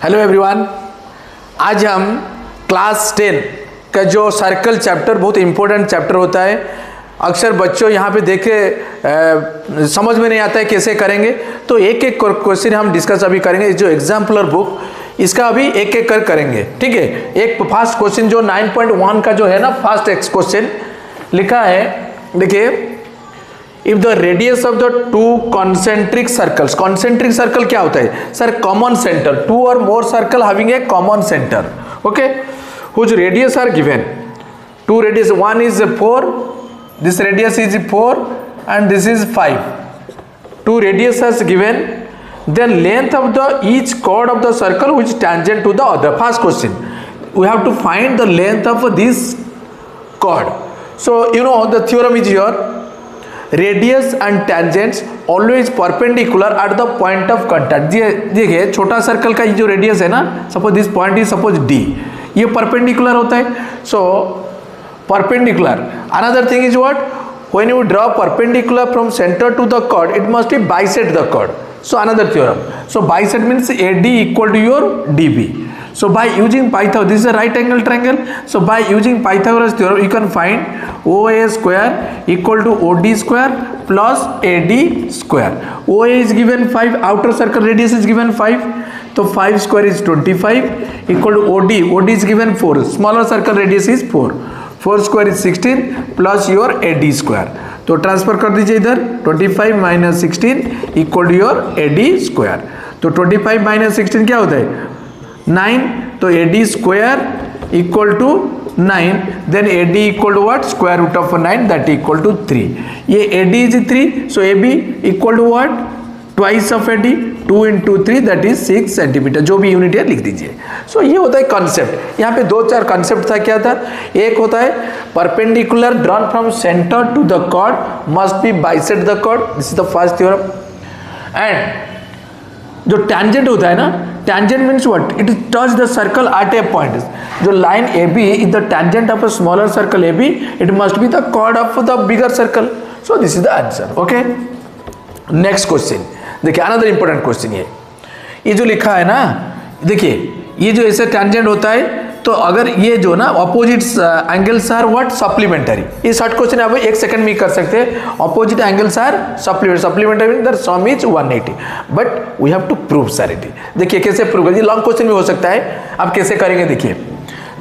Hello everyone, आज हम class 10 का जो सर्कल चैप्टर बहुत इंपॉर्टेंट चैप्टर होता है। अक्सर बच्चों यहाँ पे देखे समझ में नहीं आता है कैसे करेंगे, तो एक एक क्वेश्चन हम डिस्कस अभी करेंगे। जो एग्जाम्पलर बुक इसका अभी एक एक कर करेंगे, ठीक है। एक फर्स्ट क्वेश्चन जो 9.1 का जो है ना, फर्स्ट क्वेश्चन लिखा है, देखिए, if the radius of the two concentric circles, concentric circle क्या होता है sir? Common centre, two or more circle having a common centre, okay, whose radius are given, two radius, one is 4, this radius is 4 and this is 5, two radius is given, then length of the each chord of the circle which tangent to the other. First question, we have to find the length of this chord. So you know the theorem is here, radius and tangents always perpendicular at the point of contact. देखिए, छोटा circle का ये जो radius है ना, suppose this point is suppose D, ये perpendicular होता है। So perpendicular, another thing is what, when you draw perpendicular from centre to the chord, it must be bisect the chord. So another theorem, so bisect means AD equal to your DB. So by using Pythagoras, this is a right angle triangle, so by using Pythagoras theorem you can find OA square equal to OD square plus AD square. OA is given 5, outer circle radius is given 5, so 5 square is 25 equal to OD is given 4, smaller circle radius is 4, 4 square is 16 plus your AD square. तो transfer कर दीजिए इधर, 25 minus 16 equal to your AD square. तो 25 minus 16 क्या होता है? 9, तो AD square equal to 9, then AD equal to what? Square root of 9, that equal to 3। ये AD is 3, so AB equal to what? Twice of AD, 2 into 3 that is 6 centimetre, जो भी unit है लिख दीजिए। सो ये होता है कॉन्सेप्ट। यहाँ पे 2-4 कॉन्सेप्ट था। क्या था? एक होता है perpendicular drawn from centre to the chord must be bisect the chord, this is the first theorem. And जो टेंजेंट होता है ना, tangent means what? It touch the circle at a point. जो line AB is the tangent of a smaller circle AB, it must be the chord of the bigger circle. So this is the answer, okay. Next question देखिए, another important question ये जो लिखा है ना, देखिए, ये जो ऐसे टेंजेंट होता है, तो अगर ये जो ना opposite angles are what? Supplementary. ये शॉर्ट क्वेश्चन आप 1 सेकंड में कर सकते हैं। Opposite angles are supplementary mean that sum is 180, but we have to prove sir it. देखिए कैसे प्रूव करेंगे, लॉन्ग क्वेश्चन भी हो सकता है। आप कैसे करेंगे देखिए,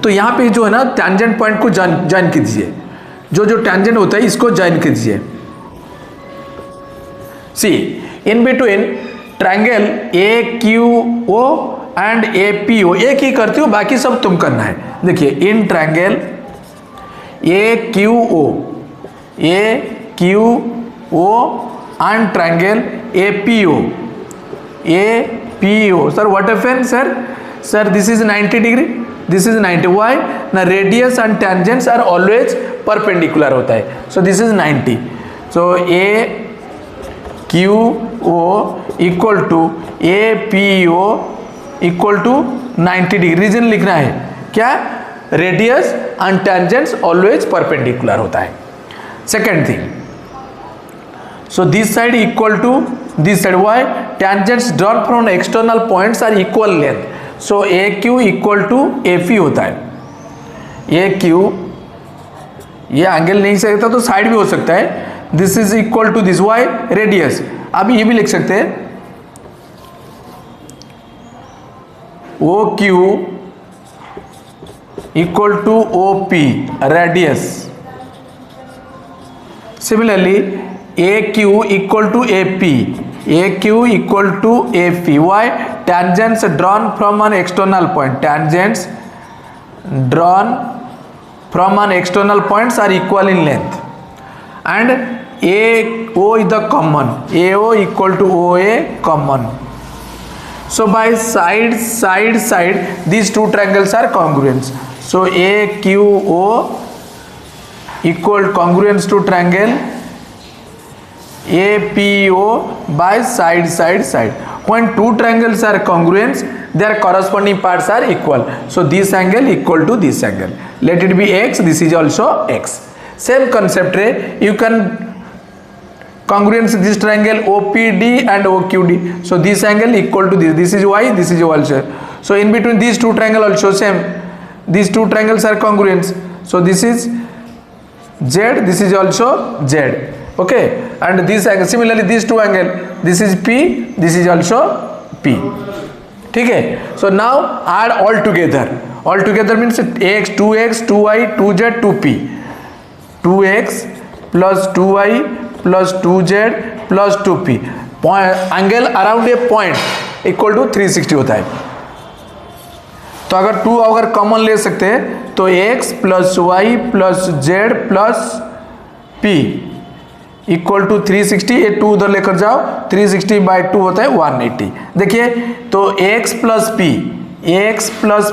तो यहाँ पे जो है ना, टेंजेंट पॉइंट को ज्वाइन कीजिए, जो टेंजेंट होता है इसको ज्वाइन कीजिए। सी, in between triangle AQO and APO, एक ही करती हो, बाकी सब तुम करना है। देखिए, in triangle AQO and triangle APO, sir, what happened sir, this is 90 degree, this is 90, why? ना radius and tangents are always perpendicular होता है, so this is 90, so AQO equal to APO equal to 90 degree. Reason लिखना है क्या? Radius and tangents always perpendicular होता है। Second thing, so this side equal to this side, why? Tangents drawn from external points are equal length, so AQ equal to AP होता है। AQ, ये angle नहीं सकता तो साइड भी हो सकता है, this is equal to this, why? Radius. अब ये भी लिख सकते हैं OQ equal to OP, radius. Similarly AQ equal to AP, AQ equal to AP, why? Tangents drawn from an external point, tangents drawn from an external points are equal in length, and AO is the common, AO equal to OA common. So by side these two triangles are congruent, so AQO equal congruence to triangle APO by side. When two triangles are congruent, their corresponding parts are equal, so this angle equal to this angle, let it be X, this is also X. Same concept रे, you can congruence this triangle OPD and OQD, so this angle equal to this is Y, this is also, So in between these two triangle also same. These two triangles are congruent. So this is Z, this is also Z. Okay, and this angle, similarly these two angle, this is P, this is also P. ठीक है. So now add all together. All together means ax, 2x, 2y, 2z, 2p. 2x plus 2y plus 2z plus 2p. Angle around a point equal to 360 होता है. तो अगर 2 अगर common ले सकते हैं तो x plus Y plus Z plus p equal to 360. ये 2 उधर लेकर जाओ, 360 बाई 2 होता है 180. देखिए तो x प्लस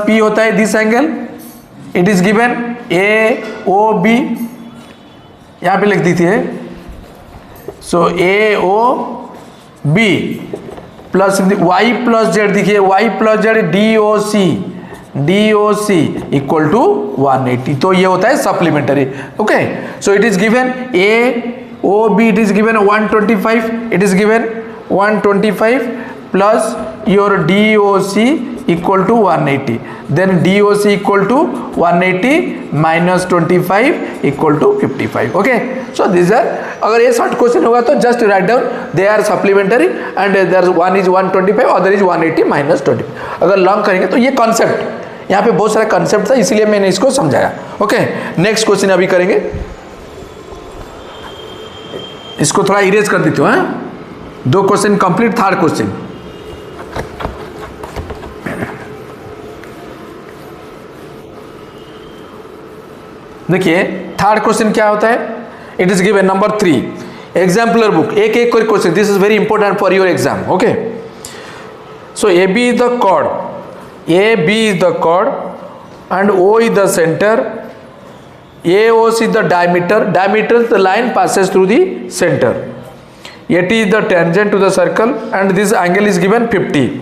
p होता है this angle. It is given AOB, यहाँ पे लिख दी थी. So AOB plus y plus Z, देखिए y plus Z DOC equal to 180. तो ये होता है supplementary. Okay, so it is given AOB, it is given 125, it is given 125 plus your DOC equal to 180. Then DOC equal to 180 minus 25 equal to 55. Okay, so these are, अगर ये short question होगा तो just write down they are supplementary and there one is 125 other is 180 minus 25. अगर long करेंगे तो ये concept, यहाँ पे बहुत सारा कॉन्सेप्ट था इसीलिए मैंने इसको समझाया. ओके, नेक्स्ट क्वेश्चन अभी करेंगे. इसको थोड़ा इरेज कर देते हो. 2 क्वेश्चन कंप्लीट. थर्ड क्वेश्चन देखिए. थर्ड क्वेश्चन क्या होता है? It is given number 3 exemplar book. एक एक question, this is very important for your exam. Okay, so AB is the chord, AB is the chord and O is the center. AOC is the diameter. Diameter is the line passes through the center. AT is the tangent to the circle and this angle is given 50.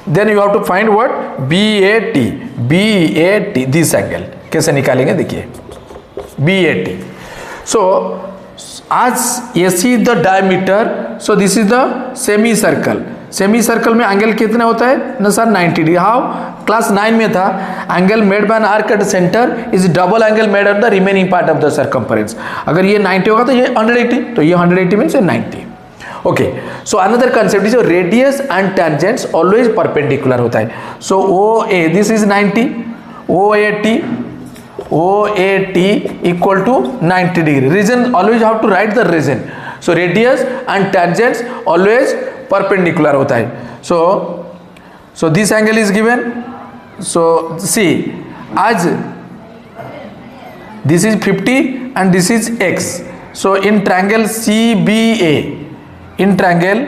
Then you have to find what? BAT. BAT, this angle. कैसे निकालेंगे देखिए. BAT. So as AC is the diameter, so this is the semicircle. Semi circle में angle कितना होता है ना sir? 90 degree. How? Class 9 में था, angle made by an arc at centre is double angle made on the remaining part of the circumference. अगर ये 90 होगा तो ये 180, तो ये 180 means 90. Okay, so another concept is radius and tangents always perpendicular होता है. So OA this is 90, OAT equal to 90 degree. Reason always have to write the reason. So radius and tangents always perpendicular होता है. So this angle is given. So see as this is 50 and this is x. So in triangle CBA, in triangle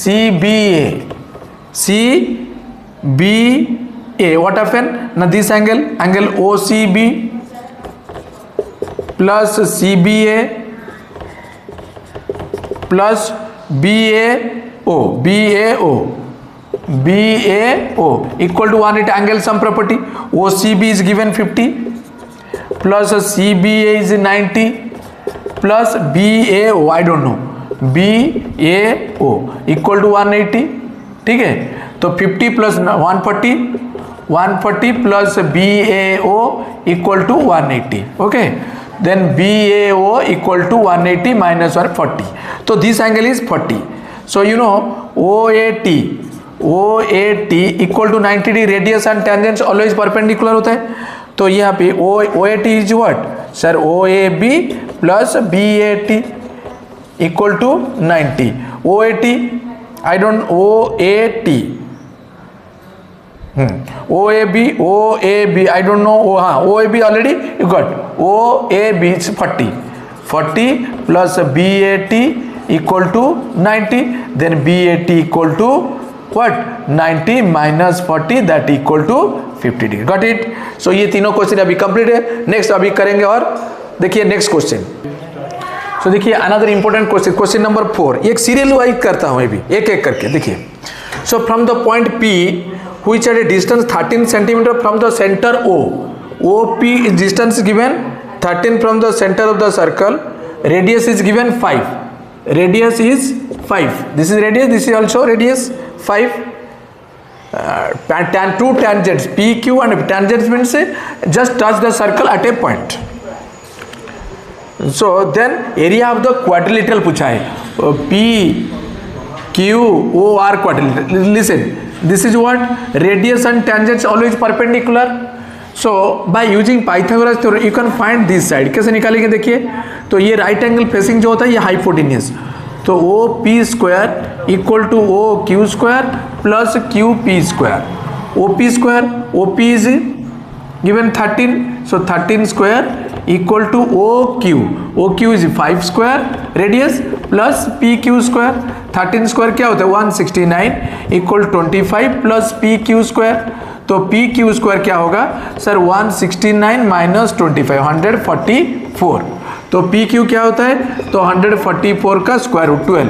CBA what happened? Now this angle OCB plus CBA plus BAO equal to 180. Angle sum property. OCB is given 50 plus CBA is 90 plus BAO I don't know, BAO equal to 180. ठीक है, तो 50 plus 140 plus BAO equal to 180. Okay, then BAO equal to 180 minus 140. So this angle is 40. So you know OAT equal to 90 degree. Radius and tangents always perpendicular होता है. तो यहाँ पे OAT is what? Sir, OAB plus BAT equal to 90. OAT I don't OAT. OAB I don't know. OAB already you got. OAB is 40 plus BAT equal to 90. Then BAT equal to what? 90 minus 40, that equal to 50 degree. Got it? So ये तीनों question अभी complete है. Next अभी करेंगे. और देखिए next question. So देखिए another important question, question number 4. एक सीरियल वाइज करता हूँ अभी एक एक करके. देखिए, so from the point P which at a distance 13 centimeter from the center OP is distance given 13 from the center of the circle. Radius is given 5. Radius is 5. This is radius, this is also radius 5. two tangents PQ and tangents means just touch the circle at a point. So then area of the quadrilateral पूछा है, PQOR quadrilateral. Listen, this is what radius and tangents always perpendicular. So by using Pythagoras theorem you can find this side. कैसे निकालेंगे देखिए, तो ये right angle facing जो होता है ये हाइपोटेन्यूस, तो OP square equal to OQ square plus QP square. OP square, OP is given 13, so 13 square equal to OQ is 5 square radius plus PQ square. 13 square क्या होता है 169 इक्वल 25 प्लस PQ स्क्वायर. तो PQ square क्या होगा sir 169 minus 25 144. तो PQ क्या होता है, तो 144 का स्क्वायर रूट 12.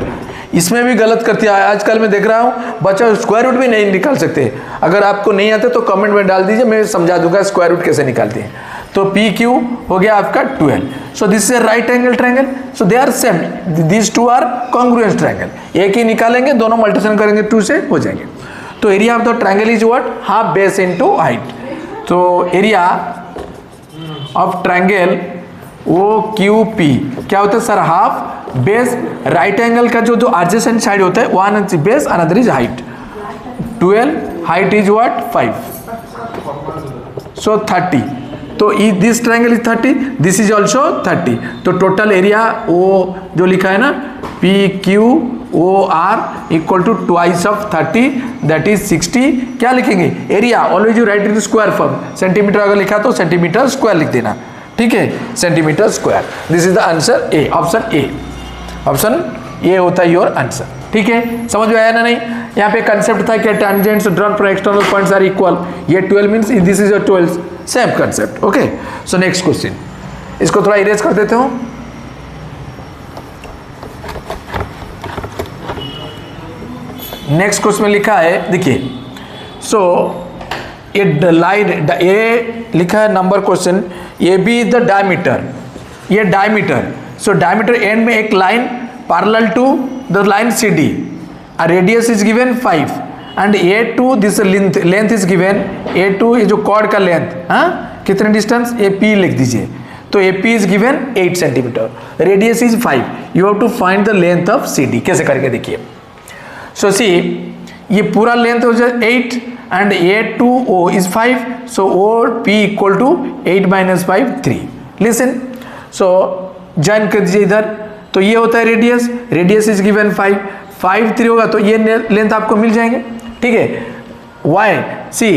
इसमें भी गलत करती है आजकल मैं देख रहा हूँ बच्चा स्क्वायर रूट भी नहीं निकाल सकते. अगर आपको नहीं आता तो कमेंट में डाल दीजिए, मैं समझा दूंगा स्क्वायर रूट कैसे निकालते हैं. तो PQ हो गया आपका 12. So this is right angle triangle, so they are same, this two are congruence triangle. एक ही निकालेंगे, दोनों मल्टीप्लिकेशन करेंगे 2 से हो जाएंगे. तो area of the triangle is what, half base into height. तो एरिया ऑफ ट्रायंगल OQP क्या होता है sir, half base. Right angle का जो एडजेसेंट साइड होता है one is base, another is height. 12, height is what 5, सो 30. तो this triangle is 30, this is also 30. तो टोटल एरिया ओ जो लिखा है ना PQOR equal to twice of 30 that is 60. क्या लिखेंगे area, always you write in square form. Centimetre अगर लिखा तो सेंटीमीटर स्क्वायर लिख देना, ठीक है, centimetre square. This is the answer A, option A. Option A होता है योर आंसर. ठीक है, समझ में आया ना नहीं. यहाँ पे कंसेप्ट था कि tangents drawn from external points are equal. ये 12 means this is a 12, same concept. Okay, so next question, इसको थोड़ा इरेज कर देते हो. नेक्स्ट क्वेश्चन में लिखा है देखिए, सो ये लाइन ए लिखा है number question, A B is the diameter, ये डायमीटर. सो डायमीटर एंड में एक line parallel to the line CD, a radius is given 5 and A2 this length is given. A2 ये जो कॉर्ड का length, हाँ कितने डिस्टेंस, AP लिख दीजिए. तो AP is given 8 centimetre, radius is 5. You have to find the length of CD. कैसे करके देखिए. सो सी ये पूरा लेंथ हो जाए 8 and A2O is 5, so OP equal to 8 minus 5 3. Listen, so join कर दीजिए इधर. तो ये होता है रेडियस, रेडियस इज गिवन 5, 5 3 होगा तो ये लेंथ आपको मिल जाएंगे. ठीक है, why see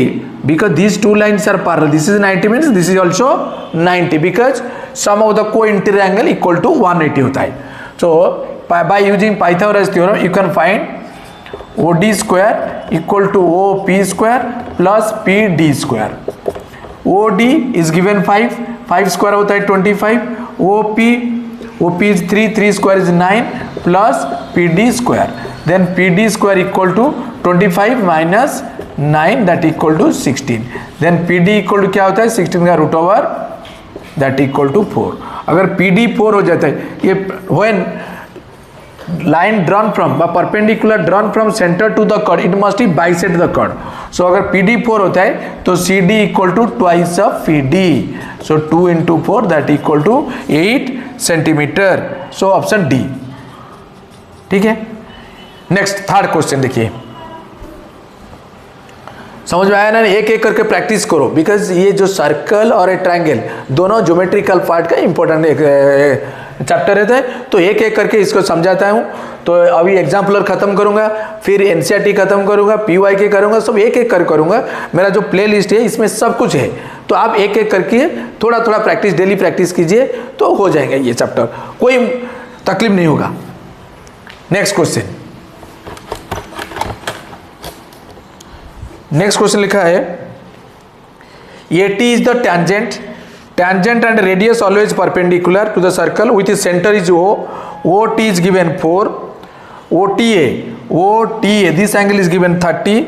because this two lines are parallel. This is 90 means this is also 90 because sum of the cointerior angle equal to 180 होता है. So by using Pythagoras theorem you can find OD square equal to OP square plus PD square. OD is given 5, 5 square होता है 25. OP is 3, 3 square is 9 plus PD square. Then PD square equal to 25 minus 9 that equal to 16. Then PD equal to क्या होता है 16 का root over that equal to 4. अगर PD 4 हो जाता है, ये when line drawn from perpendicular drawn from center to the chord it must be bisect the chord. So अगर PD 4 होता है तो CD equal to twice of PD. So 2 into 4 that equal to 8 centimetre. So option D. ठीक है, next third question देखिए. समझ में आया ना, एक एक करके प्रैक्टिस करो बिकॉज ये जो सर्कल और ए ट्रायंगल दोनों ज्योमेट्रिकल पार्ट का इंपॉर्टेंट एक चैप्टर रहता है. तो एक एक करके इसको समझाता हूँ. तो अभी एग्जाम्पलर खत्म करूंगा, फिर NCERT खत्म करूंगा, PYK करूंगा, सब एक एक कर करूंगा. मेरा जो प्ले लिस्ट है इसमें सब कुछ है. तो आप एक एक करके थोड़ा थोड़ा प्रैक्टिस, डेली प्रैक्टिस कीजिए तो हो जाएगा ये चैप्टर, कोई तकलीफ नहीं होगा. नेक्स्ट क्वेश्चन, नेक्स्ट क्वेश्चन लिखा है AT is the tangent, tangent and radius always perpendicular to the circle with centre is O. OT is given 4. OTA this angle is given 30.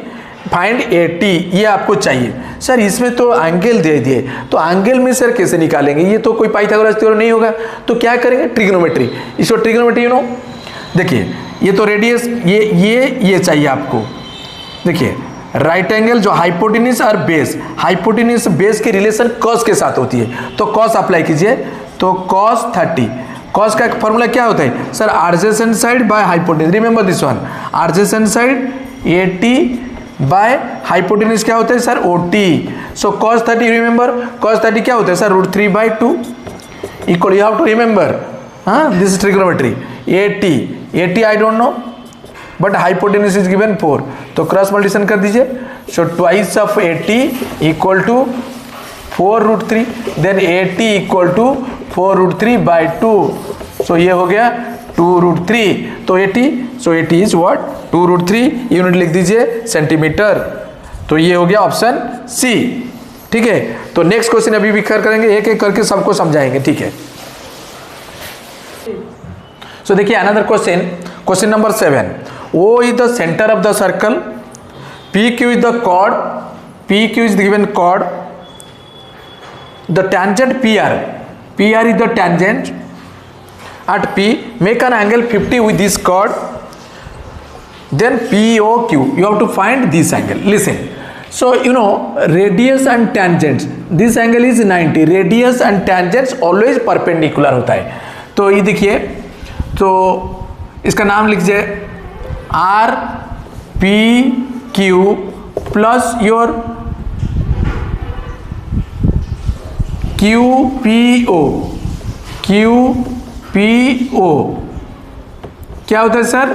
Find AT, ये आपको चाहिए. Sir इसमें तो angle दे दिए, तो angle में सर कैसे निकालेंगे, ये तो कोई पाइथागोरस थ्योरम नहीं होगा. तो क्या करेंगे, ट्रिग्नोमेट्री. इसको ट्रिग्नोमेट्री यू नो. देखिए ये तो रेडियस, ये चाहिए आपको. देखिए राइट एंगल जो हाइपोटेन्यूज और बेस, हाइपोटेन्यूज बेस की रिलेशन कॉस के साथ होती है, तो कॉस अप्लाई कीजिए, तो कॉस 30, कॉस का फॉर्मूला क्या होता है sir, adjacent side by hypotenuse, remember this one, adjacent side AT by hypotenuse क्या होता है sir, OT, so cos 30 remember, cos 30 क्या होता है sir, √3/2 equal, you have to remember, this is trigonometry, AT I don't know but hypotenuse is given 4, तो cross multiplication कर दीजिए, so twice of AT equal to 4√3, then AT equal to 4√3/2, so ये हो गया 2√3, तो AT इज व्हाट 2√3, यूनिट लिख दीजिए centimetre, तो ये हो गया ऑप्शन सी। ठीक है, तो नेक्स्ट क्वेश्चन अभी भी करेंगे, एक एक करके सबको समझाएंगे, ठीक है। सो देखिए another question, question number 7, O is the center of the circle, PQ is the chord, PQ is the given chord, the tangent PR is the tangent at P, make an angle 50 with this chord, then POQ, you have to find this angle. Listen, so you know radius and tangents, this angle is 90, radius and tangents always perpendicular होता है, तो ये देखिए, तो इसका नाम लिखिए RPQ plus your QPO, क्या होता है सर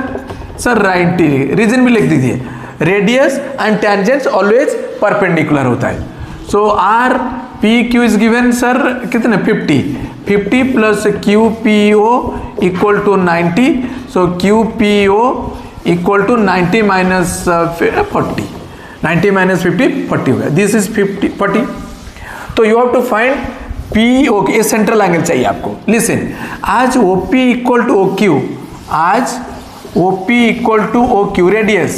90, रीजन भी लिख दीजिए, radius and tangents always perpendicular होता है, so RPQ is given sir कितने 50 plus QPO equal to 90, so QPO equal to 90 minus 40, 90 minus 50 40 होगा, दिस इज 40, तो you have to find PO, ये सेंट्रल एंगल चाहिए आपको। लिसन, आज OP इक्वल टू OQ, आज OP equal to OQ, radius,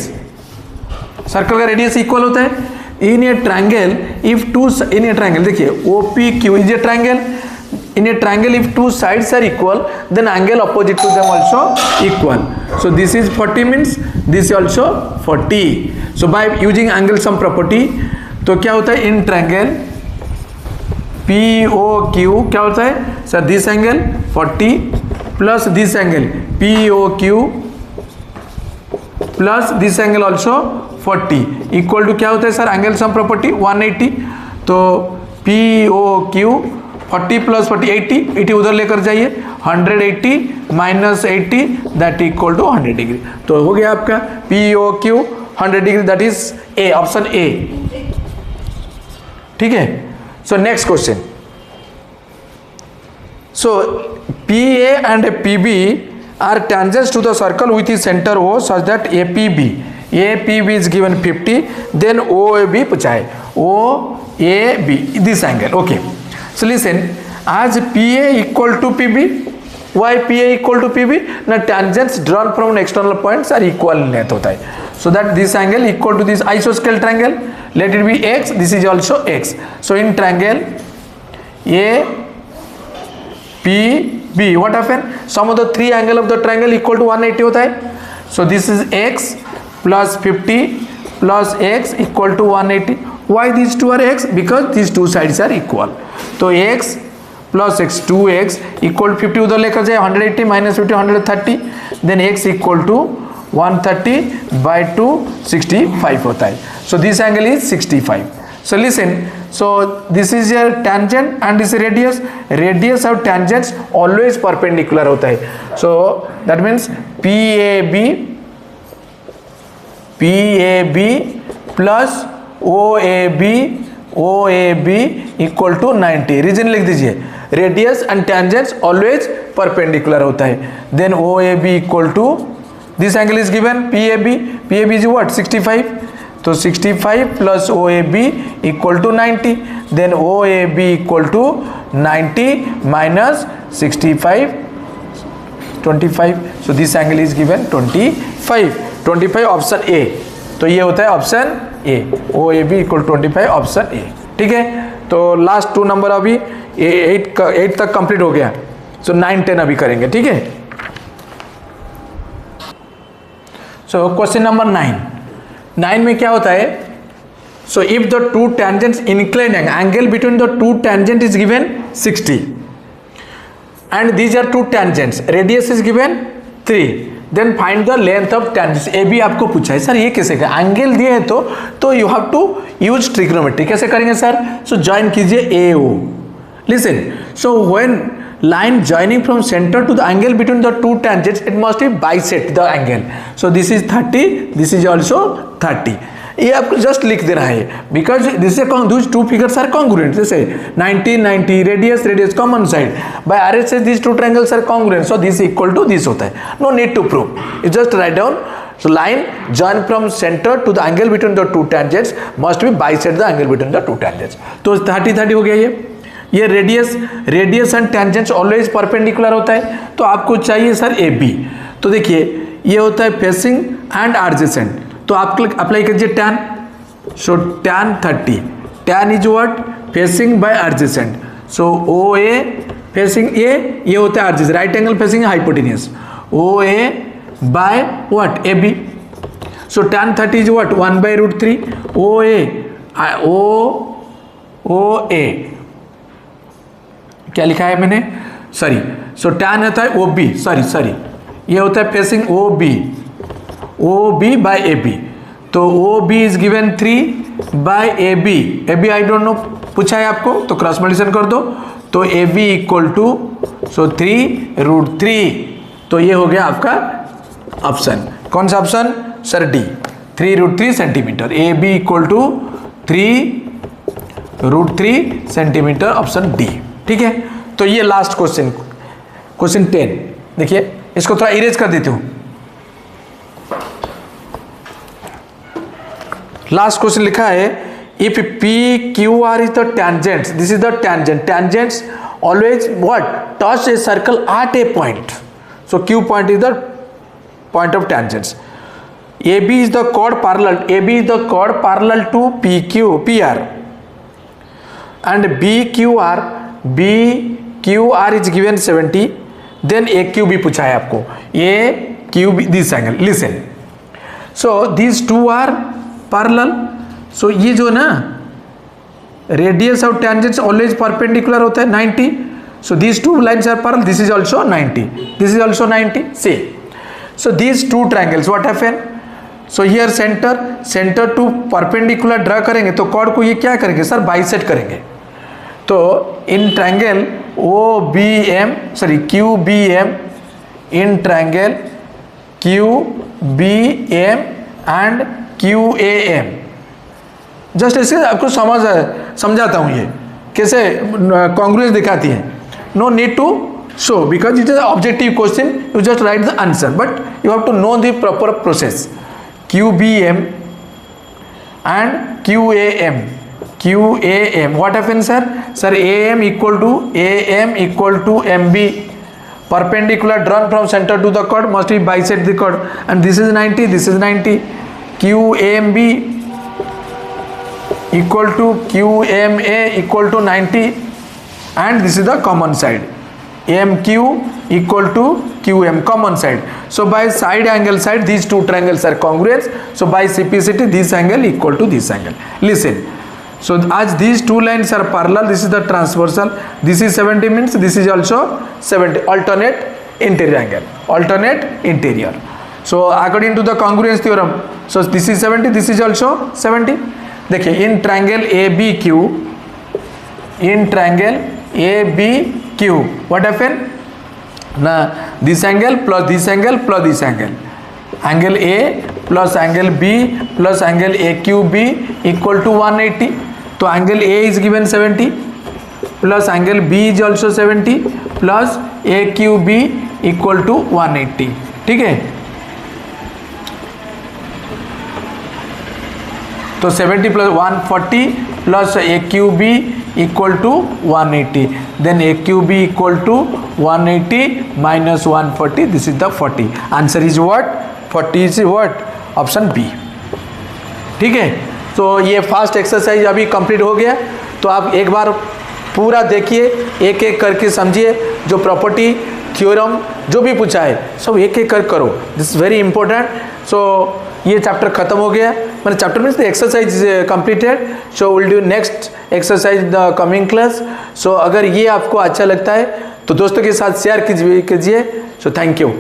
circle का radius equal होता है in a triangle, if two in a triangle, देखिए OPQ is a triangle, in a triangle if two sides are equal then angle opposite to them also equal, so this is 40 means this is also 40, so by using angle sum property, तो क्या होता है in triangle POQ क्या होता है sir, this angle 40 plus this angle POQ plus this angle also 40 equal to क्या होता है सर, एंगल सम प्रॉपर्टी 180, तो POQ 40 प्लस 40 80 उधर लेकर जाइए, 180 minus 80 that equal to 100 degree, तो हो गया आपका POQ 100 degree, that is A, option A. ठीक है, so next question, so PA and PB are tangents to the circle with its center O such that APB is given 50, then OAB पूछा है, OAB this angle, okay, so listen, as PA equal to PB, why PA equal to PB, now tangents drawn from external points are equal in length होता है, so that this angle equal to this isosceles triangle, let it be X, this is also X, so in triangle APB what happen, sum of the three angle of the triangle equal to 180 होता है, so this is X plus 50 plus X equal to 180, why these two are X, because these two sides are equal, तो X plus X 2X equal 50 उधर लेकर जाए, 180 minus 50 130, then X equal to 130/2 65 होता है, so this angle is 65, so listen, so this is your tangent and this radius of tangents always perpendicular होता है, so that means PAB plus OAB equal to 90, reason लिख दीजिए, radius and tangents always perpendicular होता है, then OAB equal to this angle is given PAB is what 65, तो 65 plus OAB equal to 90, then OAB equal to 90 minus 65 25, so this angle is given 25 option A, तो ये होता है option A, OAB equal 25 option A. ठीक है, तो last 2 number अभी 8 तक कंप्लीट हो गया, सो 9 10 अभी करेंगे। ठीक है, सो क्वेश्चन नंबर 9 में क्या होता है, So if the two tangents incline angle between the two tangent is given 60 and these are two tangents, radius is given 3, then find the length of tangents. ए भी आपको पूछा है सर ये कैसे का एंगल दिए है तो you have to use trigonometry. कैसे करेंगे सर? सो ज्वाइन कीजिए A O. Listen, so when line joining from center to the angle between the two tangents, it must be bisect the angle. So this is 30, this is also 30. ये आपको just लिख देना है because this these two figures are congruent. जैसे 90 90 radius common side by RHS these two triangles are congruent, so this equal to this होता है. No need to prove, you just write down. So line join from center to the angle between the two tangents must be bisect the angle between the two tangents. तो 30 30 हो गया ये radius and tangents always perpendicular होता है. तो आपको चाहिए sir ए B. तो देखिए ये होता है फेसिंग एंड एडजेसेंट. तो आप अप्लाई कीजिए tan. So tan 30, tan is what? Facing by adjacent. So O A facing A, ये होता है adjacent, right angle facing hypotenuse. O A by what? A B. So tan 30 is what? 1/√3 O A O A. क्या लिखा है मैंने? Sorry. सो tan होता है O B, sorry ये होता है facing O B by A B. तो O B is given 3 by A B I don't know पूछा है आपको, तो क्रॉस मल्टीप्लिकेशन कर दो. तो ए बी इक्वल टू 3√3. तो ये हो गया आपका ऑप्शन. कौन सा option sir? D, 3√3 centimetre. A B equal to 3√3 centimetre, option D. ठीक है. तो ये लास्ट क्वेश्चन 10. देखिए इसको थोड़ा इरेज कर देती हूं. लास्ट क्वेश्चन लिखा है if P Q R is the tangent, this is the tangents always what? Touch a circle at a point. So Q point is the point of tangents. A B is the chord parallel to P R and BQR is given 70. then AQB पूछा है आपको. AQB this angle. listen, so these two are parallel. so ये जो ना radius of tangents always perpendicular होता है 90. so these two lines are parallel. this is also 90, this is also 90. see, so these two triangles what happen? so here center to perpendicular draw करेंगे तो chord को ये क्या करेंगे sir? Bisect करेंगे. तो in triangle QBM, in triangle QBM and QAM. जस्ट ऐसे आपको समझाता हूँ ये कैसे कॉन्ग्रुएंस दिखाती है. No need to show because it is objective question, you just write the answer, but you have to know the proper process. QBM and QAM. what happens sir? sir AM equal to MB. perpendicular drawn from center to the chord must be bisect the chord, and this is 90, this is 90. QAMB equal to QMA equal to 90, and this is the common side. MQ equal to QM, common side. so by side these two triangles are congruent. so by CPCT this angle equal to this angle. listen, so as these two lines are parallel, this is the transversal, this is 70 means this is also 70, alternate interior. so according to the congruence theorem, so this is 70, this is also 70. देखिए in triangle ABQ what happen? ना this angle plus this angle plus this angle A plus angle B plus angle AQB equal to 180. तो angle A is given 70 plus angle B is also 70 plus AQB equal to 180. ठीक है. तो 70 plus 140 plus AQB equal to 180. then AQB equal to 180 minus 140, this is the 40. answer is what? 40 is what? option B. ठीक है. तो ये fast exercise अभी complete हो गया. तो आप एक बार पूरा देखिए, एक एक करके समझिए, जो प्रॉपर्टी थ्योरम जो भी पूछा है सब एक एक कर करो. This is very important. So ये चैप्टर खत्म हो गया. मैंने chapter means the exercise completed, so will do next exercise the coming class. So अगर ये आपको अच्छा लगता है तो दोस्तों के साथ शेयर कीजिए। So thank you.